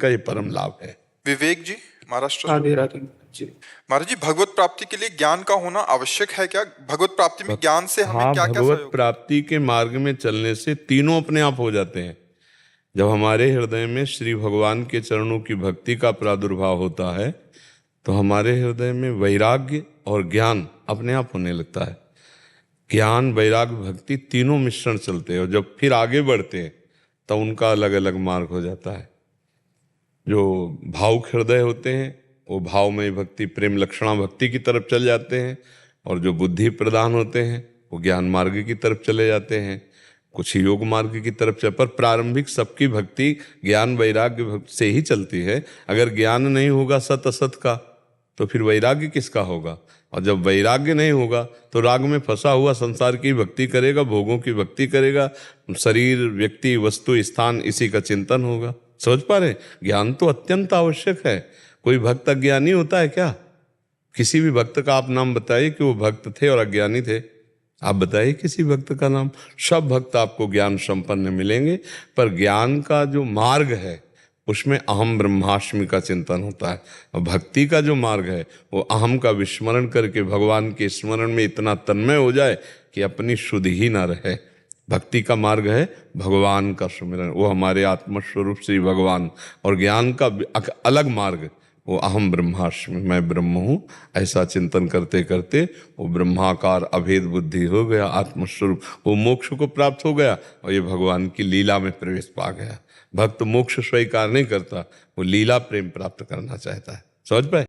का ये परम लाभ है। विवेक जी, महाराष्ट्र। राधे राधे जी। महाराज जी, भगवत प्राप्ति के लिए ज्ञान का होना आवश्यक है क्या? भगवत प्राप्ति में ज्ञान से हमें हाँ, क्या क्या भगवत सहयोग? प्राप्ति के मार्ग में चलने से तीनों अपने आप हो जाते हैं। जब हमारे हृदय में श्री भगवान के चरणों की भक्ति का प्रादुर्भाव होता है तो हमारे हृदय में वैराग्य और ज्ञान अपने आप होने लगता है। ज्ञान, वैराग्य, भक्ति तीनों मिश्रण चलते हैं और जब फिर आगे बढ़ते हैं तो उनका अलग अलग मार्ग हो जाता है। जो भावुक हृदय होते हैं वो भावमय भक्ति, प्रेम लक्षणा भक्ति की तरफ चल जाते हैं, और जो बुद्धि प्रधान होते हैं वो ज्ञान मार्ग की तरफ चले जाते हैं, कुछ योग मार्ग की तरफ चल। पर प्रारंभिक सबकी भक्ति ज्ञान वैराग्य भक्ति से ही चलती है। अगर ज्ञान नहीं होगा सत असत का तो फिर वैराग्य किसका होगा? और जब वैराग्य नहीं होगा तो राग में फंसा हुआ संसार की भक्ति करेगा, भोगों की भक्ति करेगा, शरीर, व्यक्ति, वस्तु, स्थान, इसी का चिंतन होगा। समझ पा रहे? ज्ञान तो अत्यंत आवश्यक है। कोई भक्त अज्ञानी होता है क्या? किसी भी भक्त का आप नाम बताइए कि वो भक्त थे और अज्ञानी थे। आप बताइए किसी भक्त का नाम। सब भक्त आपको ज्ञान संपन्न मिलेंगे, पर ज्ञान का जो मार्ग है उसमें अहम ब्रह्मास्मि का चिंतन होता है। और भक्ति का जो मार्ग है वो अहम का विस्मरण करके भगवान के स्मरण में इतना तन्मय हो जाए कि अपनी शुद्ध ही ना रहे। भक्ति का मार्ग है भगवान का सुमिरन, वो हमारे आत्मस्वरूप श्री भगवान। और ज्ञान का अलग मार्ग, वो अहम ब्रह्मास्मि, मैं ब्रह्म हूँ, ऐसा चिंतन करते करते वो ब्रह्माकार अभेद बुद्धि हो गया, आत्मस्वरूप, वो मोक्ष को प्राप्त हो गया और ये भगवान की लीला में प्रवेश पा गया। भक्त मोक्ष स्वीकार नहीं करता, वो लीला प्रेम प्राप्त करना चाहता है। समझ पाए?